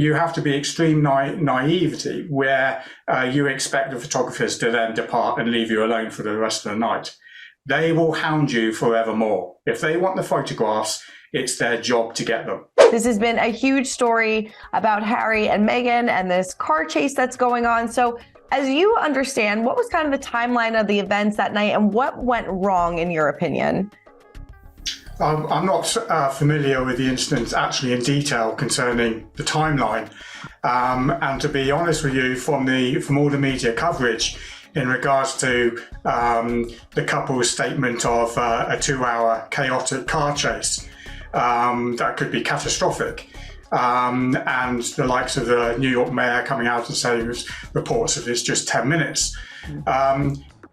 you have to be extreme naivety where you expect the photographers to then depart and leave you alone for the rest of the night. They will hound you forevermore. If they want the photographs, it's their job to get them. This has been a huge story about Harry and Meghan and this car chase that's going on. So as you understand, what was kind of the timeline of the events that night and what went wrong in your opinion? I'm not familiar with the incidents actually in detail concerning the timeline. And to be honest with you, from all the media coverage in regards to the couple's statement of a 2-hour chaotic car chase, that could be catastrophic. And the likes of the New York mayor coming out and saying there's reports of it's just 10 minutes.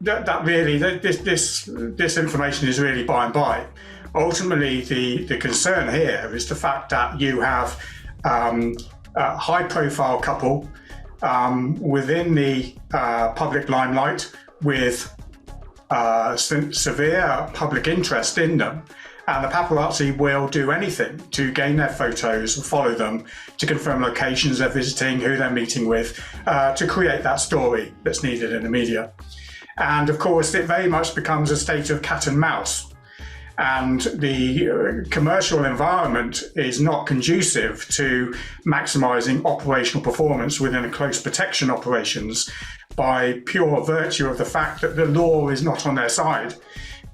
This information is really by and by. Ultimately, the concern here is the fact that you have a high-profile couple within the public limelight with severe public interest in them, and the paparazzi will do anything to gain their photos and follow them to confirm locations they're visiting, who they're meeting with, to create that story that's needed in the media. And of course, it very much becomes a state of cat and mouse. And the commercial environment is not conducive to maximising operational performance within a close protection operations by pure virtue of the fact that the law is not on their side.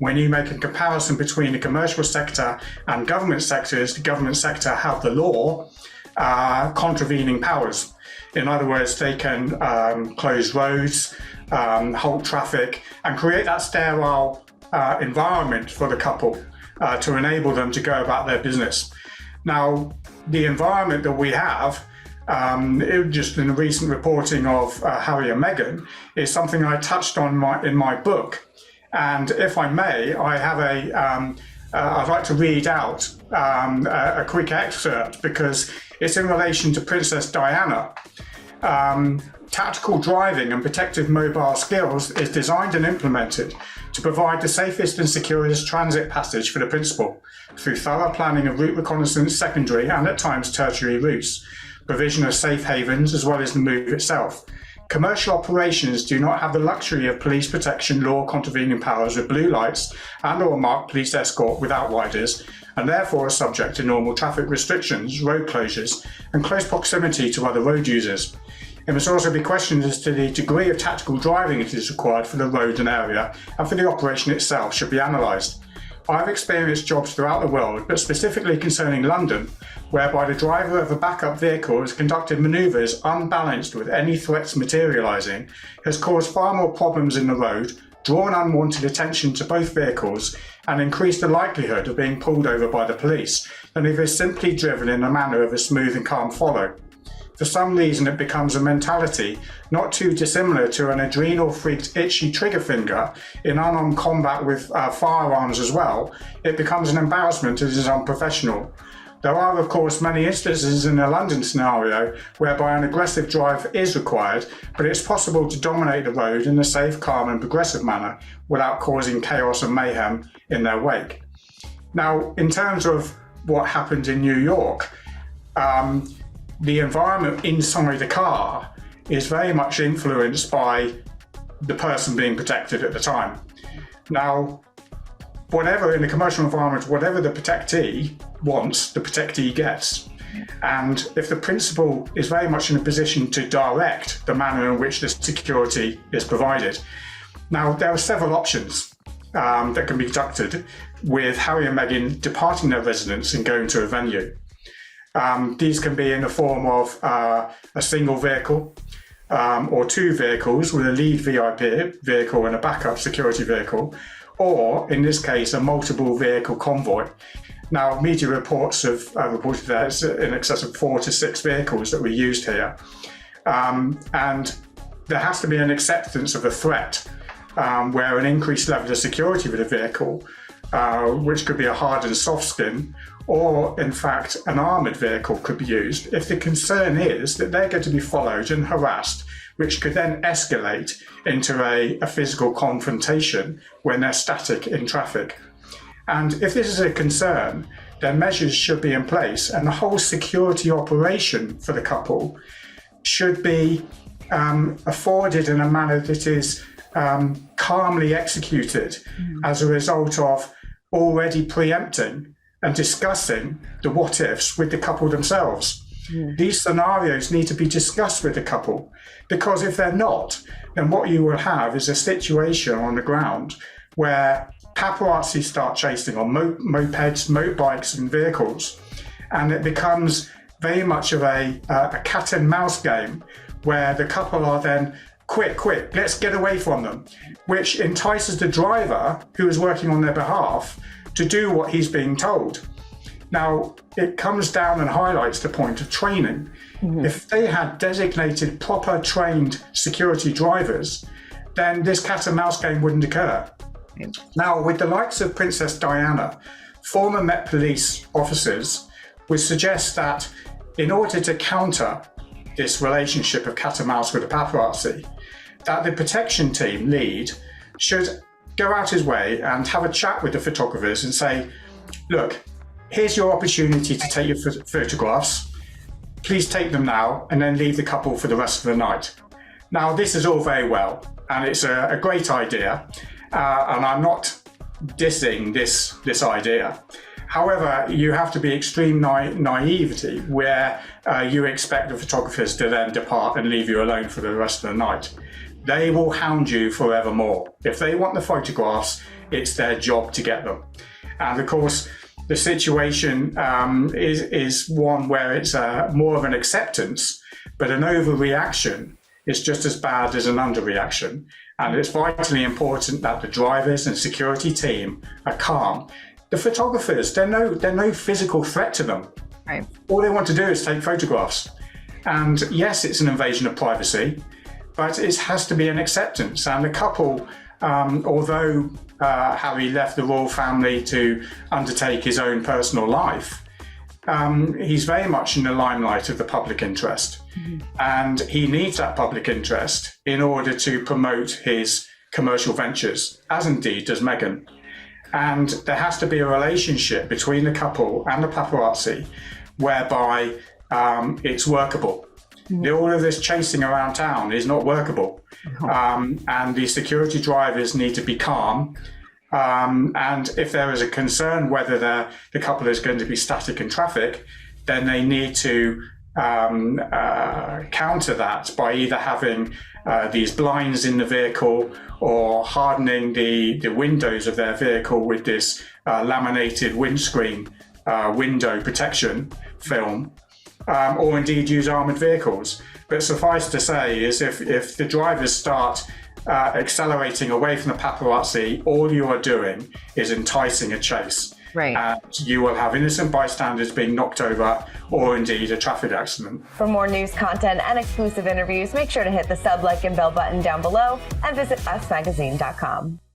When you make a comparison between the commercial sector and government sectors, the government sector have the law contravening powers. In other words, they can close roads, halt traffic, and create that sterile environment for the couple to enable them to go about their business. Now, the environment that we have, just in the recent reporting of Harry and Meghan, is something I touched on in my book. And if I may, I have I'd like to read out a quick excerpt because it's in relation to Princess Diana. Tactical driving and protective mobile skills is designed and implemented to provide the safest and securest transit passage for the principal through thorough planning of route reconnaissance, secondary and at times tertiary routes, provision of safe havens as well as the move itself. Commercial operations do not have the luxury of police protection law contravening powers with blue lights and or marked police escort without riders, and therefore are subject to normal traffic restrictions, road closures and close proximity to other road users. It must also be questioned as to the degree of tactical driving it is required for the road and area, and for the operation itself should be analysed. I have experienced jobs throughout the world, but specifically concerning London, whereby the driver of a backup vehicle has conducted manoeuvres unbalanced with any threats materialising, has caused far more problems in the road, drawn unwanted attention to both vehicles, and increased the likelihood of being pulled over by the police than if it is simply driven in the manner of a smooth and calm follow. For some reason it becomes a mentality not too dissimilar to an adrenal-freaked itchy trigger finger in unarmed combat with firearms as well. It becomes an embarrassment as is unprofessional. There are of course many instances in the London scenario whereby an aggressive drive is required, but it's possible to dominate the road in a safe, calm and progressive manner without causing chaos and mayhem in their wake. Now, in terms of what happened in New York, the environment inside the car is very much influenced by the person being protected at the time. Now, whatever in the commercial environment, whatever the protectee wants, the protectee gets. And if the principal is very much in a position to direct the manner in which the security is provided. Now, there are several options that can be conducted with Harry and Meghan departing their residence and going to a venue. These can be in the form of a single vehicle or two vehicles with a lead VIP vehicle and a backup security vehicle, or in this case, a multiple vehicle convoy. Now, media reports have reported that it's in excess of 4 to 6 vehicles that were used here. And there has to be an acceptance of a threat where an increased level of security with a vehicle, which could be a hard and soft skin, or in fact an armoured vehicle could be used if the concern is that they're going to be followed and harassed, which could then escalate into a physical confrontation when they're static in traffic. And if this is a concern, then measures should be in place, and the whole security operation for the couple should be afforded in a manner that is calmly executed as a result of already preempting and discussing the what ifs with the couple themselves. These scenarios need to be discussed with the couple, because if they're not, then what you will have is a situation on the ground where paparazzi start chasing on mopeds, motorbikes and vehicles, and it becomes very much of a cat and mouse game where the couple are then quick, let's get away from them, which entices the driver who is working on their behalf to do what he's being told. Now, it comes down and highlights the point of training. If they had designated, proper trained security drivers, then this cat and mouse game wouldn't occur. Now, with the likes of Princess Diana, former Met Police officers would suggest that in order to counter this relationship of cat and mouse with the paparazzi, that the protection team lead should go out his way and have a chat with the photographers and say, look, here's your opportunity to take your photographs. Please take them now and then leave the couple for the rest of the night. Now, this is all very well, and it's a great idea, and I'm not dissing this idea. However, you have to be extreme naivety where you expect the photographers to then depart and leave you alone for the rest of the night. They will hound you forevermore. If they want the photographs, it's their job to get them. And of course, the situation is one where it's more of an acceptance, but an overreaction is just as bad as an underreaction. And it's vitally important that the drivers and security team are calm. The photographers, they're no physical threat to them. Right. All they want to do is take photographs. And yes, it's an invasion of privacy, but it has to be an acceptance. And the couple, although Harry left the royal family to undertake his own personal life, he's very much in the limelight of the public interest. And he needs that public interest in order to promote his commercial ventures, as indeed does Meghan. And there has to be a relationship between the couple and the paparazzi whereby it's workable. All of this chasing around town is not workable. And the security drivers need to be calm. And if there is a concern whether the couple is going to be static in traffic, then they need to counter that by either having these blinds in the vehicle or hardening the windows of their vehicle with this laminated windscreen window protection film, or indeed use armoured vehicles. But suffice to say is if the drivers start accelerating away from the paparazzi, all you are doing is enticing a chase. Right. And you will have innocent bystanders being knocked over or indeed a traffic accident. For more news content and exclusive interviews, make sure to hit the sub, like, and bell button down below and visit usmagazine.com.